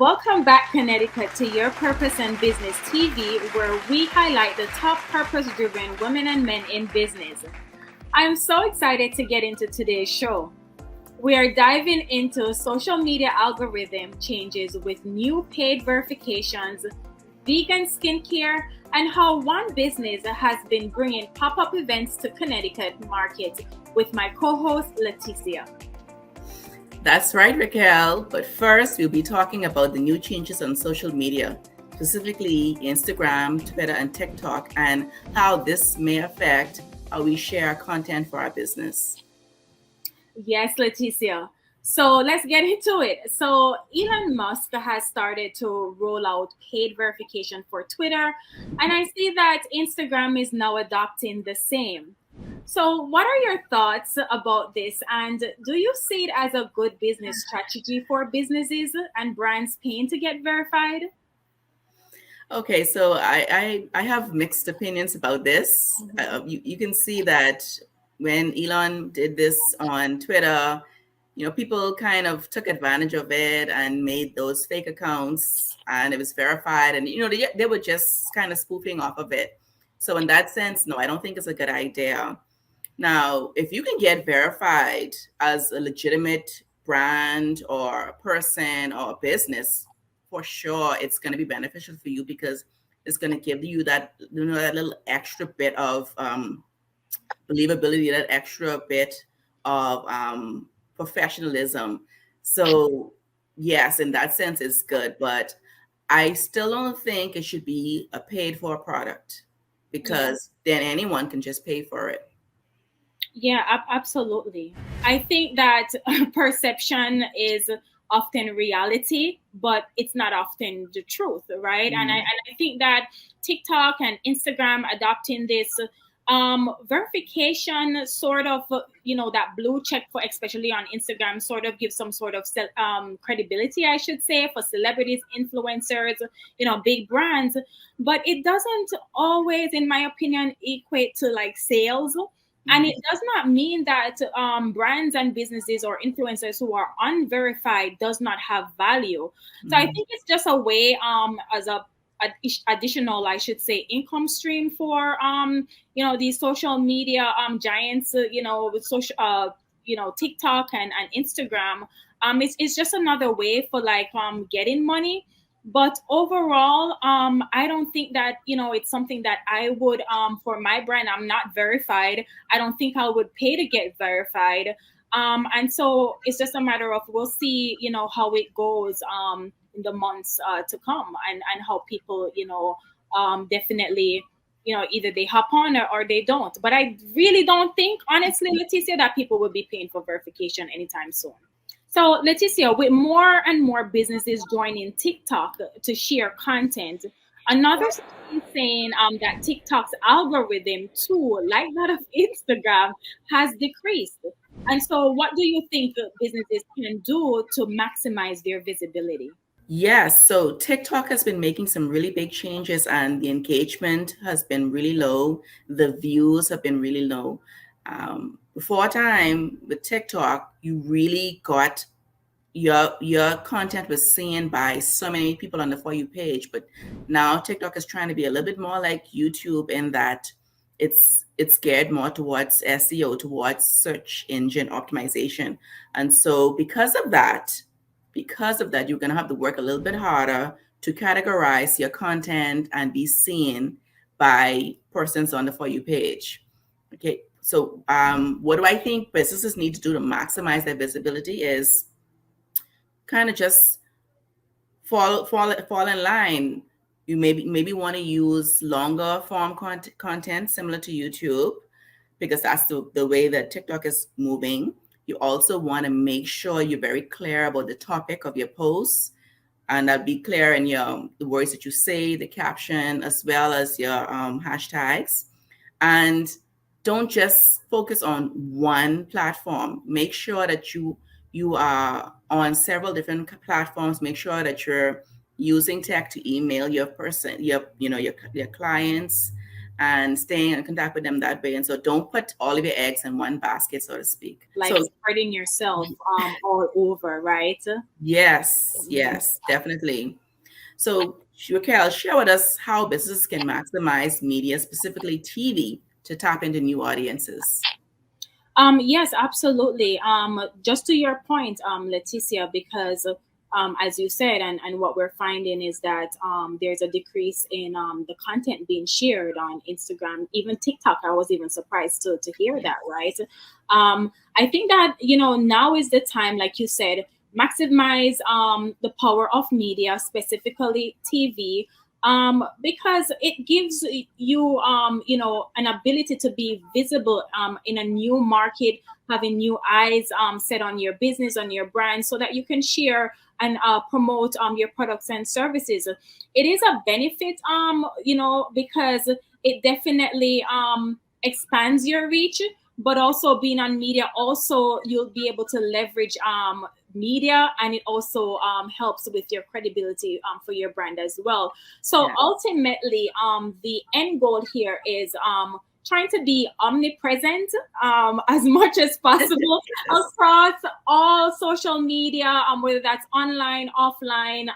Welcome back, Connecticut, to Your Purpose and Business TV, where we highlight the top purpose driven women and men in business. I'm so excited to get into today's show. We are diving into social media algorithm changes with new paid verifications, vegan skincare, and how one business has been bringing pop up events to Connecticut market with my co host, Leticia. That's right, Raquel. But first, we'll be talking about the new changes on social media, specifically Instagram, Twitter, and TikTok, and how this may affect how we share content for our business. Yes, Leticia. So let's get into it. So Elon Musk has started to roll out paid verification for Twitter, and I see that Instagram is now adopting the same. So, what are your thoughts about this? And do you see it as a good business strategy for businesses and brands paying to get verified? Okay, so I have mixed opinions about this. Mhm. You can see that when Elon did this on Twitter, people kind of took advantage of it and made those fake accounts, and it was verified, and they were just kind of spoofing off of it. So in that sense, no, I don't think it's a good idea. Now, if you can get verified as a legitimate brand or person or business, for sure it's going to be beneficial for you because it's going to give you that that little extra bit of believability, that extra bit of professionalism. So yes, in that sense, it's good, but I still don't think it should be a paid for product Yeah. because then anyone can just pay for it. Yeah, absolutely. I think that perception is often reality, but it's not often the truth, right? And I think that TikTok and Instagram adopting this verification sort of, that blue check for, especially on Instagram, sort of gives some sort of credibility, I should say, for celebrities, influencers, big brands. But it doesn't always, in my opinion, equate to like sales, and Mhm. it does not mean that brands and businesses or influencers who are unverified does not have value. So I Mhm. think it's just a way as a additional, I should say, income stream for these social media giants, with social TikTok and Instagram. It's just another way for like getting money. But overall, I don't think that it's something that I would for my brand. I'm not verified. I don't think I would pay to get verified. And so it's just a matter of we'll see, how it goes in the months to come, and how people, definitely, either they hop on or they don't. But I really don't think, honestly, Leticia, that people will be paying for verification anytime soon. So, Leticia, with more and more businesses joining TikTok to share content, another study is saying that TikTok's algorithm too, like that of Instagram, has decreased. And so, what do you think businesses can do to maximize their visibility? Yes, so TikTok has been making some really big changes and the engagement has been really low. The views have been really low. Before time with TikTok, you really got your content was seen by so many people on the For You page, but now TikTok is trying to be a little bit more like YouTube in that it's geared more towards SEO, towards search engine optimization. And so because of that, you're gonna have to work a little bit harder to categorize your content and be seen by persons on the For You page. Okay, so what do I think businesses need to do to maximize their visibility is kind of just fall in line. You maybe want to use longer form content similar to YouTube because that's the way that TikTok is moving. You also want to make sure you're very clear about the topic of your posts, and that be clear in your the words that you say, the caption, as well as your hashtags. And don't just focus on one platform. Make sure that you are on several different platforms. Make sure that you're using tech to email your person, your clients, and staying in contact with them that way. And so don't put all of your eggs in one basket, so to speak. Like so spreading yourself all over, right? Yes, definitely. So Raquel, share with us how businesses can maximize media, specifically TV, to tap into new audiences. Yes, absolutely. Just to your point, Leticia, because as you said, and what we're finding is that there's a decrease in the content being shared on Instagram, even TikTok. I was even surprised to hear that, right? I think that, now is the time, like you said, maximize the power of media, specifically TV, because it gives you, an ability to be visible in a new market, having new eyes set on your business, on your brand, so that you can share and promote your products and services. It is a benefit, because it definitely expands your reach, but also being on media, also you'll be able to leverage media, and it also helps with your credibility for your brand as well. So ultimately, the end goal here is trying to be omnipresent as much as possible across all social media, whether that's online, offline,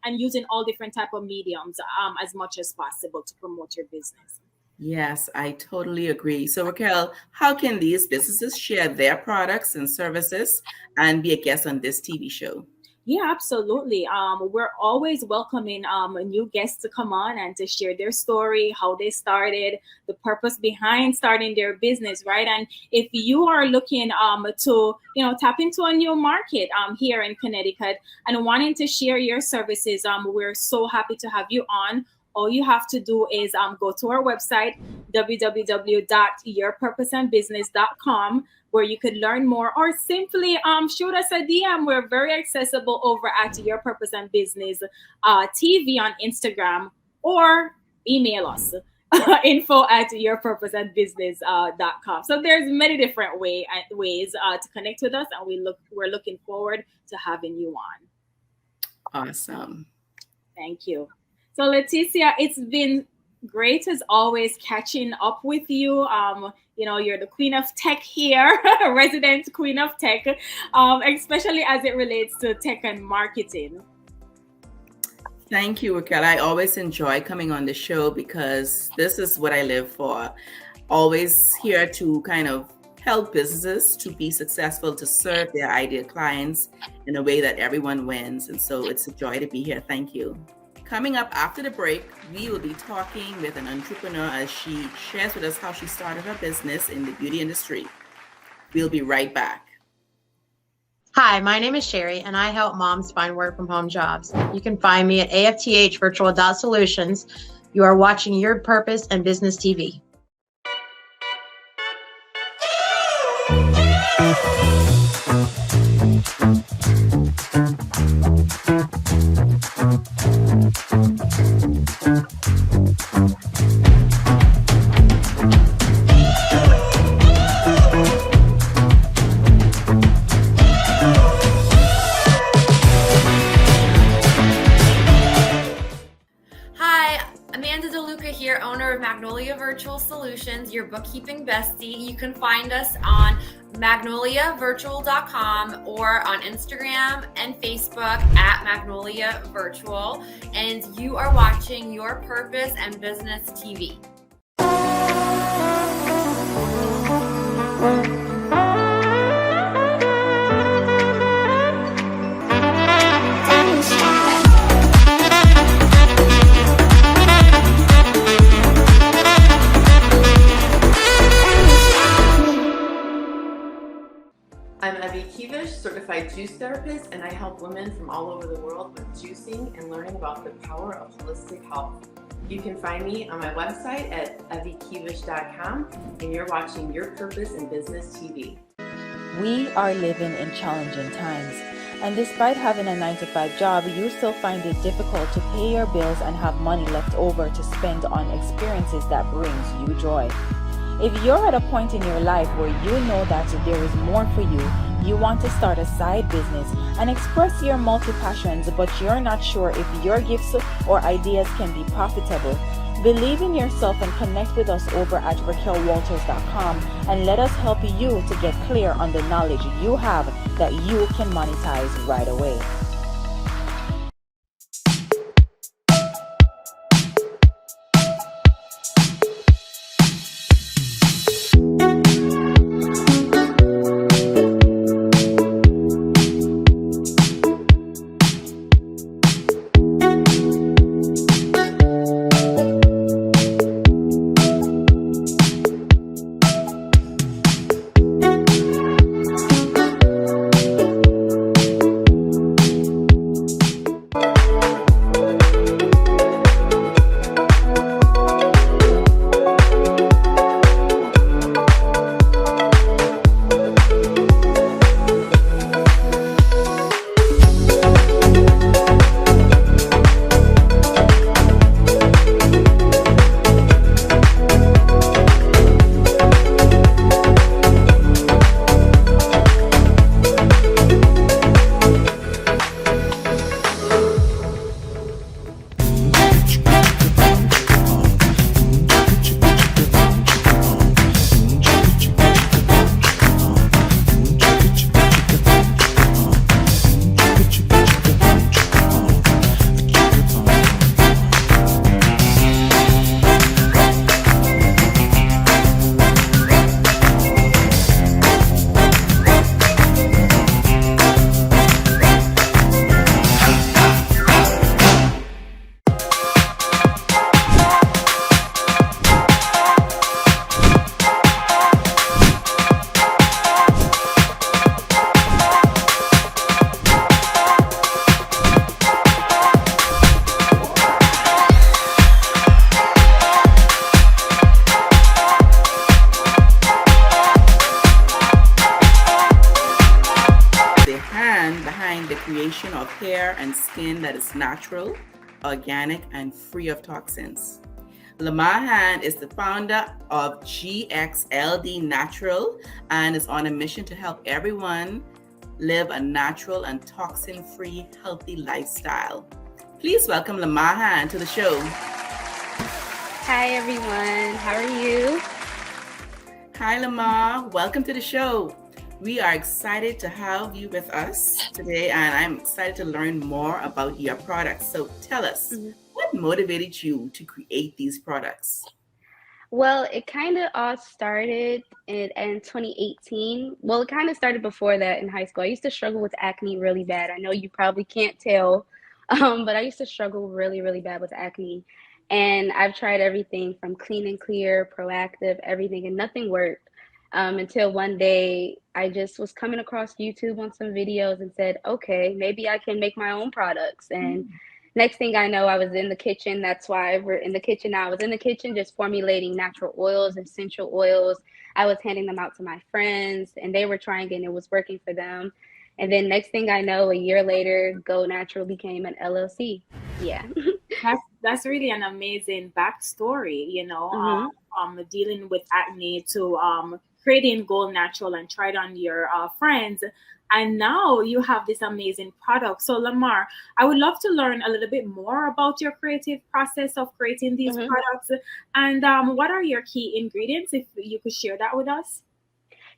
and using all different type of mediums as much as possible to promote your business. Yes, I totally agree. So Raquel, how can these businesses share their products and services and be a guest on this TV show? Yeah, absolutely. We're always welcoming new guests to come on and to share their story, how they started, the purpose behind starting their business, right? And if you are looking to, tap into a new market here in Connecticut and wanting to share your services, we're so happy to have you on. All you have to do is go to our website, www.yourpurposeandbusiness.com, where you could learn more, or simply shoot us a DM. We're very accessible over at Your Purpose and Business TV on Instagram, or email us info@yourpurposeandbusiness.com. So there's many different ways to connect with us, and we're looking forward to having you on. Awesome. Thank you. So Leticia, it's been great as always catching up with you. You're the queen of tech here, resident queen of tech, especially as it relates to tech and marketing. Thank you, Raquel. I always enjoy coming on the show because this is what I live for. Always here to kind of help businesses to be successful, to serve their ideal clients in a way that everyone wins. And so it's a joy to be here. Thank you. Coming up after the break, we will be talking with an entrepreneur as she shares with us how she started her business in the beauty industry. We'll be right back. Hi, my name is Sherry, and I help moms find work from home jobs. You can find me at AFTH Virtual Solutions. You are watching Your Purpose and Business TV. Your bookkeeping bestie. You can find us on magnoliavirtual.com or on Instagram and Facebook at Magnolia Virtual. And you are watching Your Purpose and Business TV. I'm Evie Kivish, certified juice therapist, and I help women from all over the world with juicing and learning about the power of holistic health. You can find me on my website at eviekivish.com, and you're watching Your Purpose in Business TV. We are living in challenging times, and despite having a 9-to-5 job, you still find it difficult to pay your bills and have money left over to spend on experiences that brings you joy. If you're at a point in your life where you know that there is more for you, You want to start a side business and express your multi-passions, but you're not sure if your gifts or ideas can be profitable. Believe in yourself and connect with us over at RaquelWalters.com and let us help you to get clear on the knowledge you have that you can monetize right away. Creation of hair and skin that is natural, organic, and free of toxins. Lamara is the founder of GLXD Natural and is on a mission to help everyone live a natural and toxin-free, healthy lifestyle. Please welcome Lamara to the show. Hi everyone, how are you? Hi Lamara, welcome to the show. We are excited to have you with us today, and I'm excited to learn more about your products. So tell us, what motivated you to create these products? Well, it kind of all started in 2018. Well, it kind of started before that in high school. I used to struggle with acne really bad. I know you probably can't tell, but I used to struggle really, really bad with acne. And I've tried everything from clean and clear, proactive, everything, and nothing worked. Until one day I just was coming across YouTube on some videos and said, okay, maybe I can make my own products. And next thing I know, I was in the kitchen. That's why we're in the kitchen now. I was in the kitchen just formulating natural oils, essential oils. I was handing them out to my friends and they were trying and it was working for them. And then next thing I know, a year later, Go Natural became an LLC. Yeah. That's really an amazing backstory, you know, dealing with acne to creating Gold Natural and tried on your friends. And now you have this amazing product. So Lamar, I would love to learn a little bit more about your creative process of creating these products. And what are your key ingredients, if you could share that with us?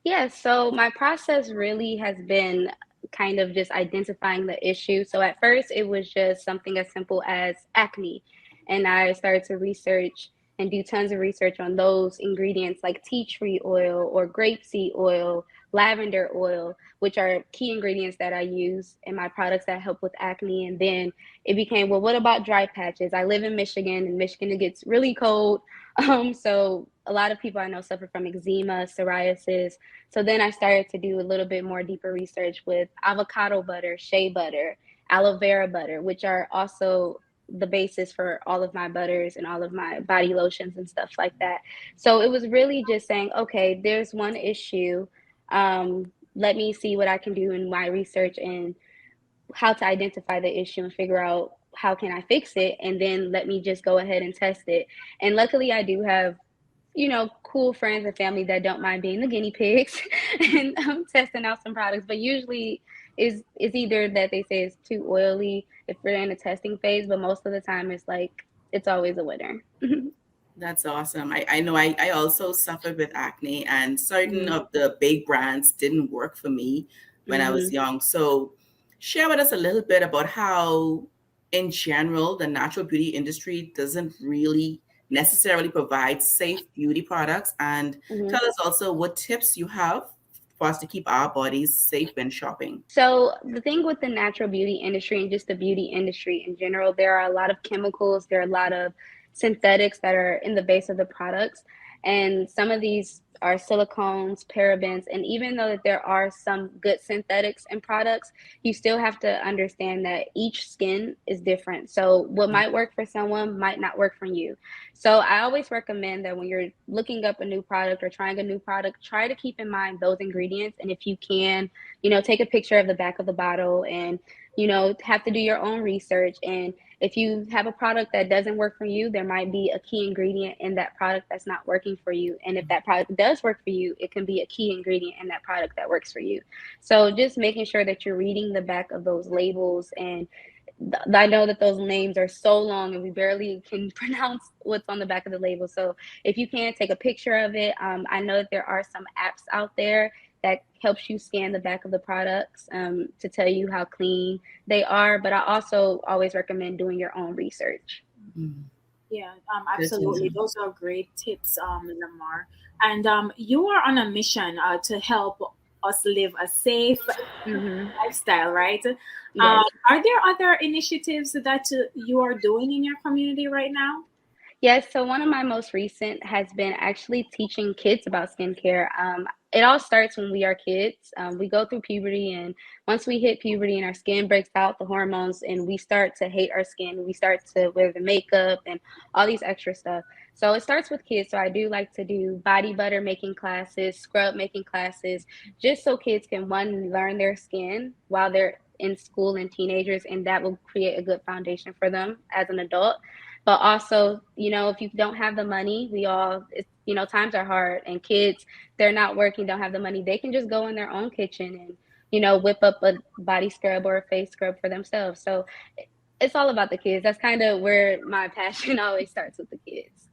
Yeah, so my process really has been kind of just identifying the issue. So at first it was just something as simple as acne. And I started to research and do tons of research on those ingredients like tea tree oil or grapeseed oil, lavender oil, which are key ingredients that I use in my products that help with acne. And then it became, well, what about dry patches? I live in Michigan, and Michigan, it gets really cold. So a lot of people I know suffer from eczema, psoriasis. So then I started to do a little bit more deeper research with avocado butter, shea butter, aloe vera butter, which are also the basis for all of my butters and all of my body lotions and stuff like that. So it was really just saying, okay, there's one issue. Let me see what I can do in my research and how to identify the issue and figure out how can I fix it. And then let me just go ahead and test it. And luckily I do have cool friends and family that don't mind being the guinea pigs and testing out some products. But usually is either that they say it's too oily if we're in a testing phase, but most of the time it's always a winner. That's awesome. I know I also suffered with acne, and certain of the big brands didn't work for me when I was young. So share with us a little bit about how, in general, the natural beauty industry doesn't really necessarily provide safe beauty products. And tell us also what tips you have for us to keep our bodies safe when shopping. So the thing with the natural beauty industry and just the beauty industry in general, there are a lot of chemicals, there are a lot of synthetics that are in the base of the products. And some of these are silicones, parabens, and even though that there are some good synthetics in products, you still have to understand that each skin is different. So what might work for someone might not work for you. So I always recommend that when you're looking up a new product or trying a new product, try to keep in mind those ingredients. And if you can, take a picture of the back of the bottle and, have to do your own research. And if you have a product that doesn't work for you, there might be a key ingredient in that product that's not working for you. And if that product does work for you, it can be a key ingredient in that product that works for you. So just making sure that you're reading the back of those labels. And I know that those names are so long and we barely can pronounce what's on the back of the label. So if you can, take a picture of it. I know that there are some apps out there that helps you scan the back of the products to tell you how clean they are. But I also always recommend doing your own research. Yeah, absolutely. Those are great tips, Lamar. And you are on a mission to help us live a safe lifestyle, right? Yes. Are there other initiatives that you are doing in your community right now? Yes, so one of my most recent has been actually teaching kids about skincare. It all starts when we are kids. We go through puberty, and once we hit puberty and our skin breaks out the hormones and we start to hate our skin, we start to wear the makeup and all these extra stuff. So it starts with kids. So I do like to do body butter making classes, scrub making classes, just so kids can, one, learn their skin while they're in school and teenagers, and that will create a good foundation for them as an adult. But also, if you don't have the money, times are hard, and kids, they're not working, don't have the money. They can just go in their own kitchen and, whip up a body scrub or a face scrub for themselves. So it's all about the kids. That's kind of where my passion always starts, with the kids.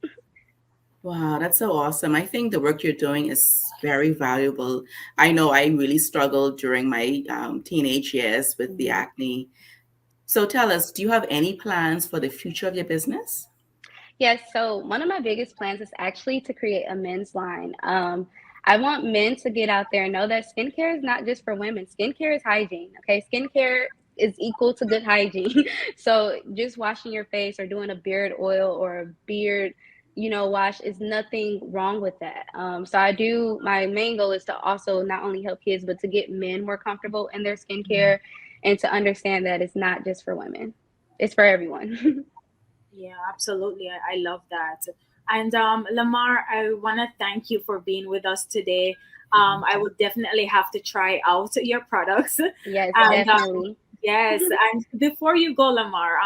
Wow, that's so awesome. I think the work you're doing is very valuable. I know I really struggled during my teenage years with the acne. So tell us, do you have any plans for the future of your business? Yes, so one of my biggest plans is actually to create a men's line. I want men to get out there and know that skincare is not just for women. Skincare is hygiene, okay? Skincare is equal to good hygiene. So just washing your face or doing a beard oil or a beard, wash is nothing wrong with that. So my main goal is to also not only help kids, but to get men more comfortable in their skincare and to understand that it's not just for women. It's for everyone. Yeah, absolutely. I love that. And Lamar, I want to thank you for being with us today. I would definitely have to try out your products. Yes, And, definitely. yes. And before you go, Lamar,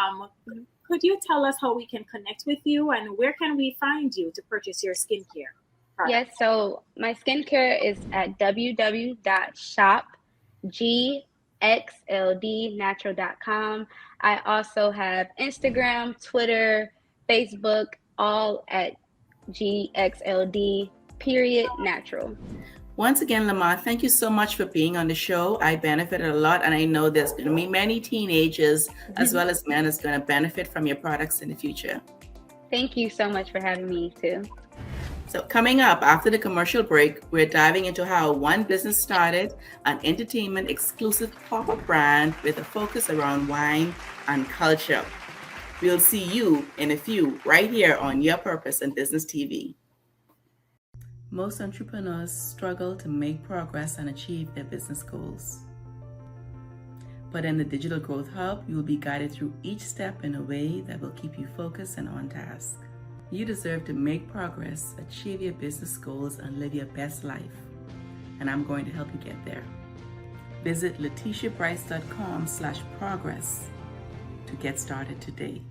could you tell us how we can connect with you and where can we find you to purchase your skincare products? Yes, so my skincare is at www.shopglxdnatural.com. I also have Instagram, Twitter, Facebook, all at GXLD.natural. Once again, Lamar, thank you so much for being on the show. I benefited a lot, and I know there's going to be many teenagers as well as men that's going to benefit from your products in the future. Thank you so much for having me too. So coming up after the commercial break, we're diving into how one business started an entertainment exclusive pop-up brand with a focus around wine and culture. We'll see you in a few right here on Your Purpose and Business TV. Most entrepreneurs struggle to make progress and achieve their business goals. But in the Digital Growth Hub, you will be guided through each step in a way that will keep you focused and on task. You deserve to make progress, achieve your business goals, and live your best life. And I'm going to help you get there. Visit letitiabryce.com/progress to get started today.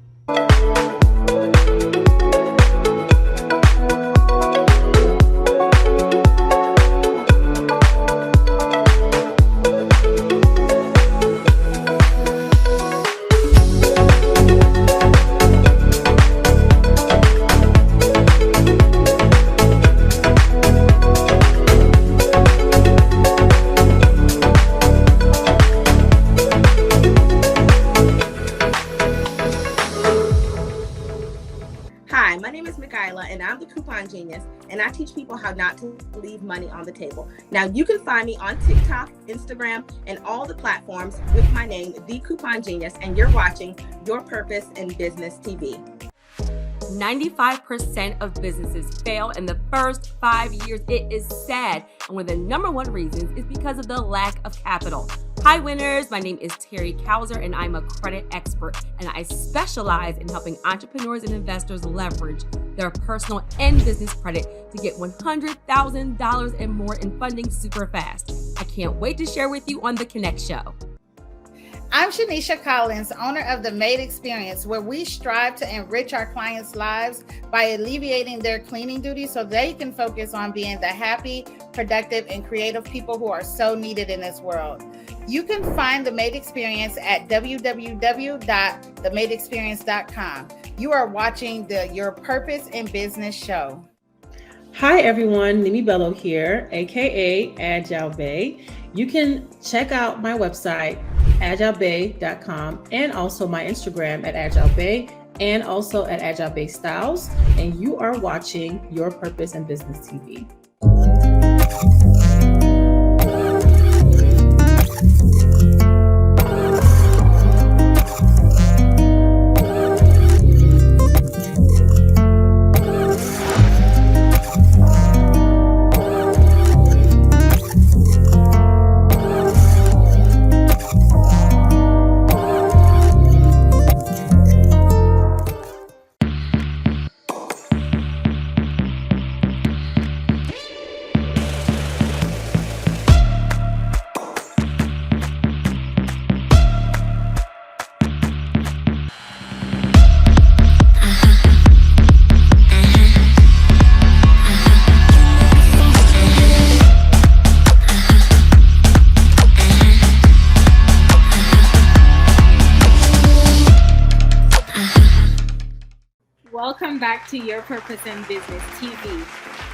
Hi, my name is Michaela, and I'm the coupon genius, and I teach people how not to leave money on the table. Now, you can find me on TikTok, Instagram, and all the platforms with my name, The Coupon Genius, and you're watching Your Purpose in Business TV. 95% of businesses fail in the first 5 years. It is sad. And one of the number one reasons is because of the lack of capital. Hi winners, my name is Terry Kauser and I'm a credit expert, and I specialize in helping entrepreneurs and investors leverage their personal and business credit to get $100,000 and more in funding super fast. I can't wait to share with you on The Connect Show. I'm Shanisha Collins, owner of The Made Experience, where we strive to enrich our clients' lives by alleviating their cleaning duties so they can focus on being the happy, productive, and creative people who are so needed in this world. You can find The Made Experience at www.themadeexperience.com. You are watching the Your Purpose in Business show. Hi everyone, Nimi Bello here, aka Agile Bay. You can check out my website, agilebay.com, and also my Instagram at AgileBay, and also at Agile Bay Styles. And you are watching Your Purpose in Business TV. Welcome back to Your Purpose in Business TV.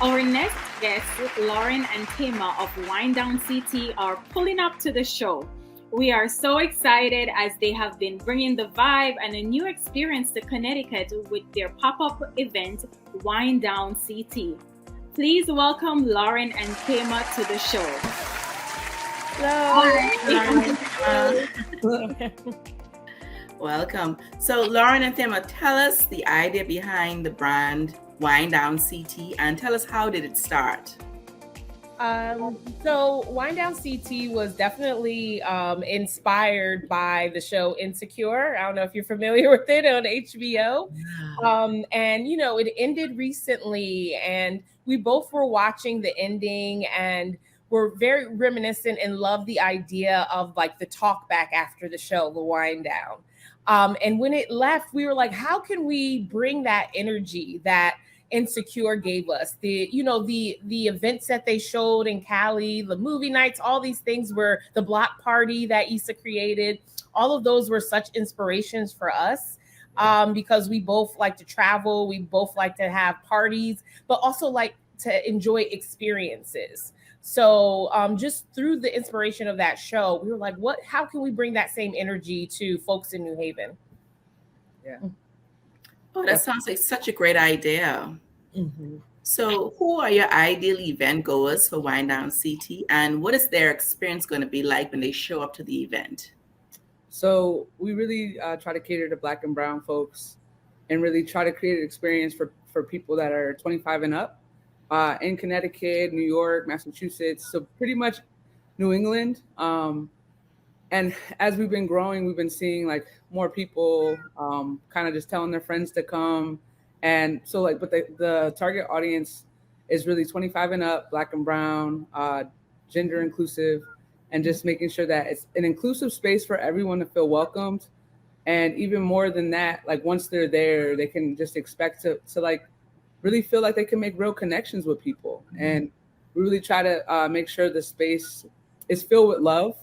Our next guests, Loren and Thema of WineDown CT, are pulling up to the show. We are so excited as they have been bringing the vibe and a new experience to Connecticut with their pop-up event, WineDown CT. Please welcome Loren and Thema to the show. Hello. Welcome. So Loren and Thema, tell us the idea behind the brand WineDown CT and tell us, how did it start? So WineDown CT was definitely inspired by the show Insecure. I don't know if you're familiar with it, on HBO. And, you know, it ended recently and we both were watching the ending and were very reminiscent and loved the idea of like the talk back after the show, the WineDown. And when it left, we were like, how can we bring that energy that Insecure gave us? The events that they showed in Cali, the movie nights, all these things were the block party that Issa created. All of those were such inspirations for us because we both like to travel. We both like to have parties, but also like to enjoy experiences. So just through the inspiration of that show, we were like, how can we bring that same energy to folks in New Haven? Yeah. Oh, that sounds like such a great idea. Mm-hmm. So who are your ideal event goers for WineDown CT, and what is their experience going to be like when they show up to the event? So we really try to cater to Black and Brown folks and really try to create an experience for people that are 25 and up. In Connecticut, New York, Massachusetts, so pretty much New England. And as we've been growing, we've been seeing like more people kind of just telling their friends to come. And so like, but the target audience is really 25 and up, Black and Brown, gender inclusive, and just making sure that it's an inclusive space for everyone to feel welcomed. And even more than that, like once they're there, they can just expect to like really feel like they can make real connections with people. And we really try to make sure the space is filled with love.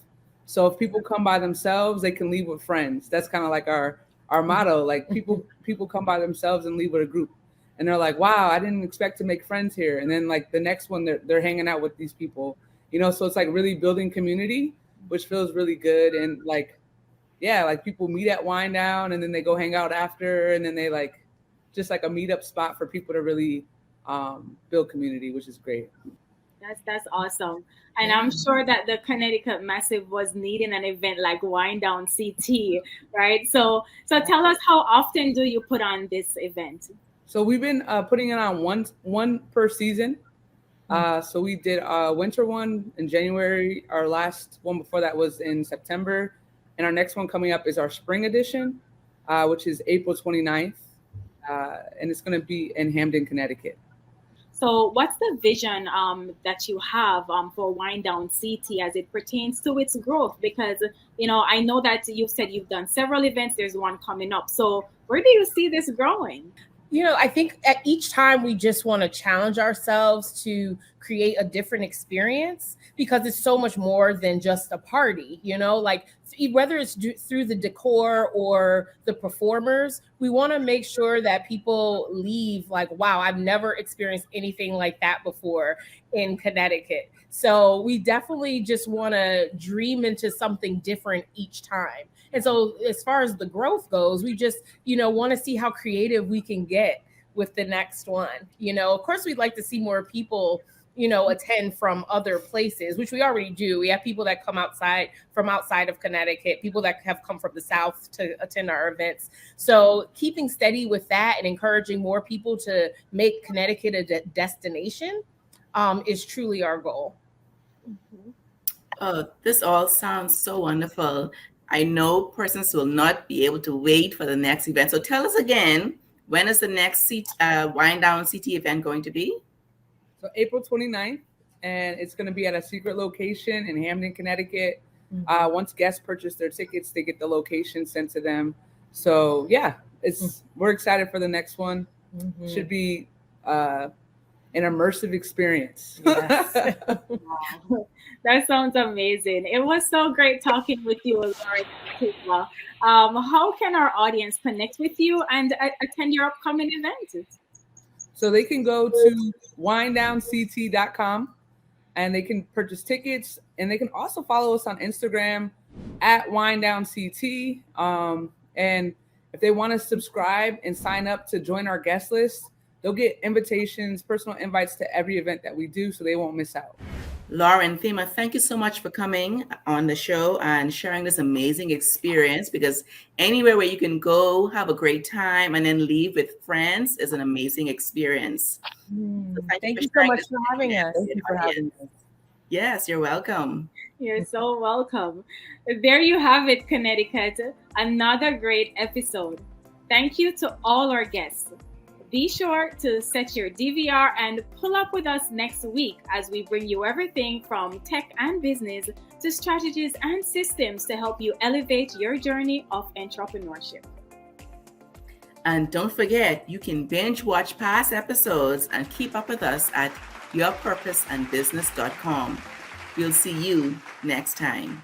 So if people come by themselves, they can leave with friends. That's kind of like our motto. Like people come by themselves and leave with a group. And they're like, wow, I didn't expect to make friends here. And then like the next one, they're hanging out with these people, you know? So it's like really building community, which feels really good. And like, yeah, like people meet at WineDown and then they go hang out after, and then they like just like a meetup spot for people to really build community, which is great. That's awesome. And I'm sure that the Connecticut Massive was needing an event like WineDown CT, right? So tell us, how often do you put on this event? So we've been putting it on one per season. So we did a winter one in January. Our last one before that was in September. And our next one coming up is our spring edition, which is April 29th. And it's going to be in Hamden, Connecticut. So what's the vision that you have for WineDown CT as it pertains to its growth? Because, I know that you've said you've done several events. There's one coming up. So where do you see this growing? I think at each time we just want to challenge ourselves to create a different experience, because it's so much more than just a party, like whether it's through the decor or the performers, we want to make sure that people leave like, wow, I've never experienced anything like that before in Connecticut. So we definitely just want to dream into something different each time. And so as far as the growth goes, we just, want to see how creative we can get with the next one. Of course, we'd like to see more people, attend from other places, which we already do. We have people that come from outside of Connecticut, people that have come from the South to attend our events. So keeping steady with that and encouraging more people to make Connecticut a destination is truly our goal. Oh, this all sounds so wonderful. I know persons will not be able to wait for the next event. So tell us again, when is the next WineDown CT event going to be? So April 29th, and it's going to be at a secret location in Hamden, Connecticut. Once guests purchase their tickets, they get the location sent to them. So yeah, we're excited for the next one. Should be an immersive experience. Yes. Wow. That sounds amazing. It was so great talking with you, Loren. How can our audience connect with you and attend your upcoming events? So they can go to winedowncT.com and they can purchase tickets, and they can also follow us on Instagram at WineDownCT. And if they want to subscribe and sign up to join our guest list, they'll get invitations, personal invites to every event that we do, so they won't miss out. Loren, Thema, thank you so much for coming on the show and sharing this amazing experience, because anywhere where you can go, have a great time, and then leave with friends is an amazing experience. So thank you so much for having us. Thank you for having us. Yes, you're welcome. You're so welcome. There you have it, Connecticut. Another great episode. Thank you to all our guests. Be sure to set your DVR and pull up with us next week as we bring you everything from tech and business to strategies and systems to help you elevate your journey of entrepreneurship. And don't forget, you can binge watch past episodes and keep up with us at yourpurposeandbusiness.com. We'll see you next time.